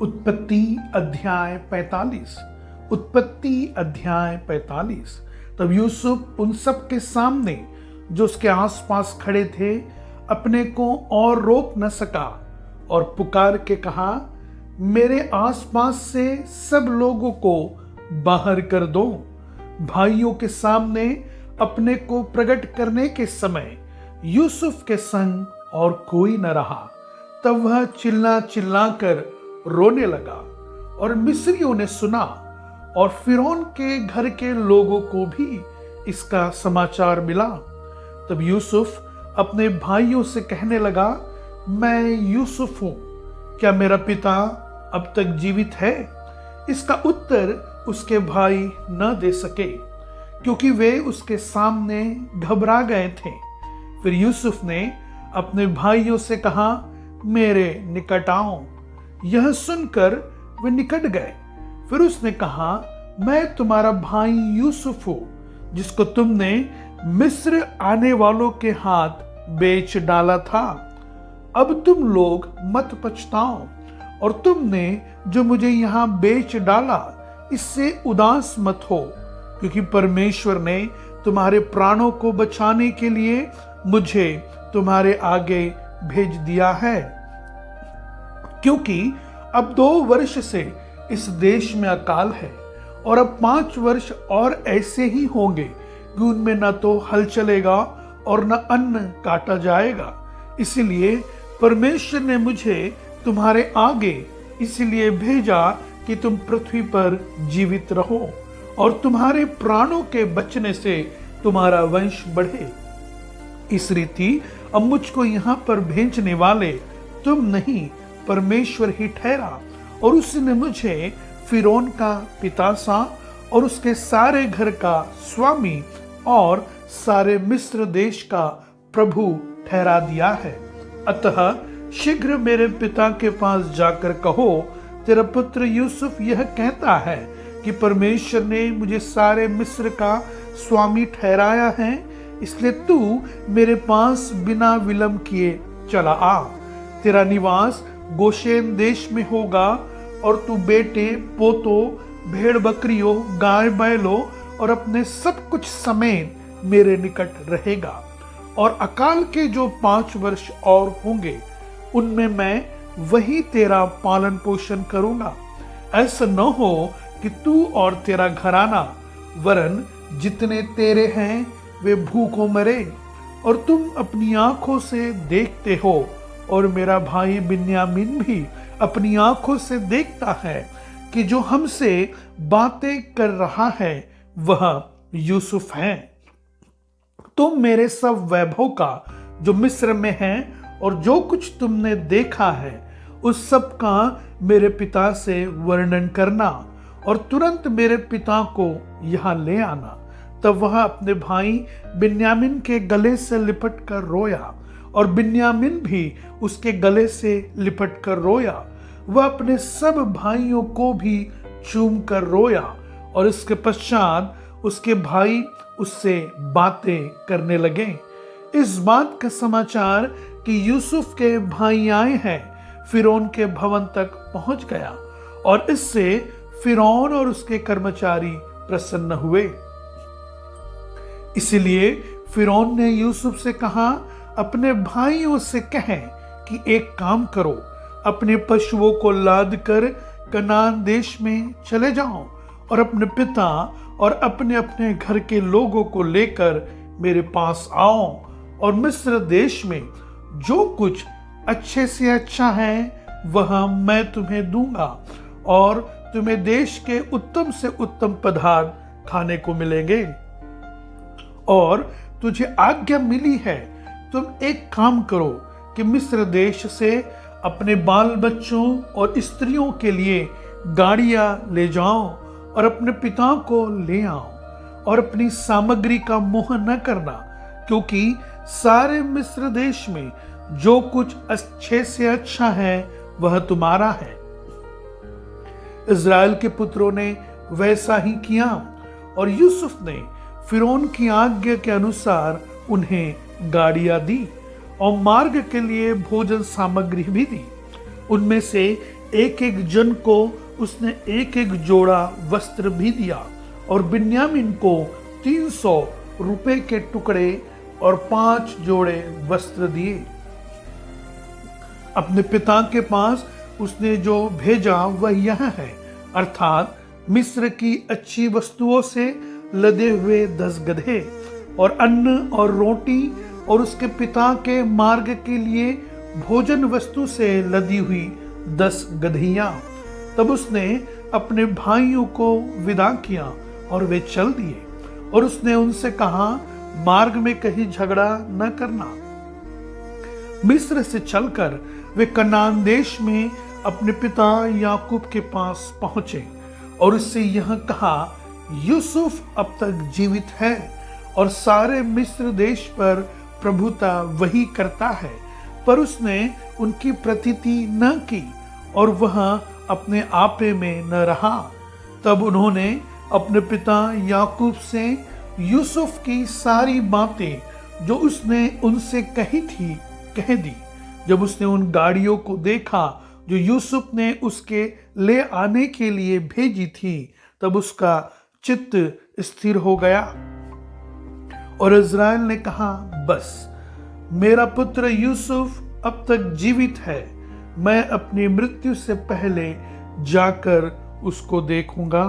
उत्पत्ति अध्याय 45। उत्पत्ति अध्याय 45। तब यूसुफ उन सब के सामने जो उसके आसपास खड़े थे अपने को और रोक न सका और पुकार के कहा, मेरे आसपास से सब लोगों को बाहर कर दो। भाइयों के सामने अपने को प्रकट करने के समय यूसुफ के संग और कोई न रहा। तब वह चिल्ला चिल्ला कर रोने लगा और मिस्रियों ने सुना और फिरौन के घर के लोगों को भी इसका समाचार मिला। तब यूसुफ अपने भाइयों से कहने लगा, मैं यूसुफ हूं, क्या मेरा पिता अब तक जीवित है? इसका उत्तर उसके भाई न दे सके क्योंकि वे उसके सामने घबरा गए थे। फिर यूसुफ ने अपने भाइयों से कहा, मेरे निकट आओ। यह सुनकर वे निकट गए। फिर उसने कहा, मैं तुम्हारा भाई यूसुफ हूं जिसको तुमने मिस्र आने वालों के हाथ बेच डाला था। अब तुम लोग मत पछताओ और तुमने जो मुझे यहां बेच डाला इससे उदास मत हो, क्योंकि परमेश्वर ने तुम्हारे प्राणों को बचाने के लिए मुझे तुम्हारे आगे भेज दिया है। क्योंकि अब 2 वर्ष से इस देश में अकाल है और अब 5 वर्ष और ऐसे ही होंगे कि उनमें न तो हल चलेगा और न अन्न काटा जाएगा। इसलिए परमेश्वर ने मुझे तुम्हारे आगे इसलिए भेजा कि तुम पृथ्वी पर जीवित रहो और तुम्हारे प्राणों के बचने से तुम्हारा वंश बढ़े। इस रीति अब मुझको यहाँ पर भेजने वाले तुम नहीं, परमेश्वर ही ठहरा। और उसने मुझे फिरौन का पिता सा और उसके सारे घर का स्वामी और सारे मिस्र देश का प्रभु ठहरा दिया है। अतः शीघ्र मेरे पिता के पास जाकर कहो, तेरा पुत्र यूसुफ यह कहता है कि परमेश्वर ने मुझे सारे मिस्र का स्वामी ठहराया है, इसलिए तू मेरे पास बिना विलंब किए चला आ। तेरा निवास गोशेन देश में होगा और तू बेटे पोतों, भेड़ बकरियों, गाय बैलों और अपने सब कुछ समेत मेरे निकट रहेगा। और अकाल के जो 5 वर्ष और होंगे उनमें मैं वही तेरा पालन पोषण करूंगा। ऐसा न हो कि तू और तेरा घराना वरन जितने तेरे हैं वे भूखों मरे। और तुम अपनी आंखों से देखते हो और मेरा भाई बिन्यामीन भी अपनी आंखों से देखता है कि जो हमसे बातें कर रहा है वह यूसुफ है। तुम मेरे सब वैभव का जो मिस्र में है और जो कुछ तुमने देखा है उस सब का मेरे पिता से वर्णन करना और तुरंत मेरे पिता को यहाँ ले आना। तब वह अपने भाई बिन्यामीन के गले से लिपट कर रोया और बिन्यामीन भी उसके गले से लिपट कर रोया। वह अपने सब भाइयों को भी चूम कर रोया और इसके पश्चात उसके भाई उससे बातें करने लगे। इस बात का समाचार कि यूसुफ के भाई आए हैं फिरौन के भवन तक पहुंच गया और इससे फिरौन और उसके कर्मचारी प्रसन्न हुए। इसलिए फिरौन ने यूसुफ से कहा, अपने भाइयों से कहें कि एक काम करो, अपने पशुओं को लाद कर कनान देश में चले जाओ और अपने पिता और अपने अपने घर के लोगों को लेकर मेरे पास आओ और मिस्र देश में जो कुछ अच्छे से अच्छा है वह मैं तुम्हें दूंगा और तुम्हें देश के उत्तम से उत्तम पदार्थ खाने को मिलेंगे। और तुझे आज्ञा मिली है, तुम एक काम करो कि मिस्र देश से अपने बाल बच्चों और स्त्रियों के लिए गाड़ियां ले जाओ और अपने पिता को ले आओ और अपनी सामग्री का मोह न करना, क्योंकि सारे मिस्र देश में जो कुछ अच्छे से अच्छा है वह तुम्हारा है। इज़राइल के पुत्रों ने वैसा ही किया और यूसुफ ने फिरौन की आज्ञा के अनुसार उन्हें गाड़ियां दी और मार्ग के लिए भोजन सामग्री भी दी। उनमें से एक एक जन को उसने एक एक जोड़ा वस्त्र भी दिया, और बिन्यामीन को 300 रुपए के टुकड़े और 5 जोड़े वस्त्र दिए। अपने पिता के पास उसने जो भेजा वह यह है, अर्थात मिस्र की अच्छी वस्तुओं से लदे हुए 10 गधे, और अन्न और रोटी, और उसके पिता के मार्ग के लिए भोजन वस्तु से लदी हुई 10 गधियां। तब उसने अपने भाइयों को विदा किया और वे चल दिए, और उसने उनसे कहा, मार्ग में कहीं झगड़ा न करना। मिस्र से चलकर वे कनान देश में अपने पिता याकूब के पास पहुंचे, और उससे यह कहा, यूसुफ अब तक जीवित है, और सारे मिस्र देश पर प्रभुता वही करता है। पर उसने उनकी प्रतीति न की, और वह अपने आपे में न रहा। तब उन्होंने अपने पिता याकूब से यूसुफ की सारी बातें जो उसने उनसे कही थी कह दी। जब उसने उन गाड़ियों को देखा जो यूसुफ ने उसके ले आने के लिए भेजी थी, तब उसका चित्त स्थिर हो गया, और इज़राइल ने कहा, बस मेरा पुत्र यूसुफ अब तक जीवित है, मैं अपनी मृत्यु से पहले जाकर उसको देखूंगा।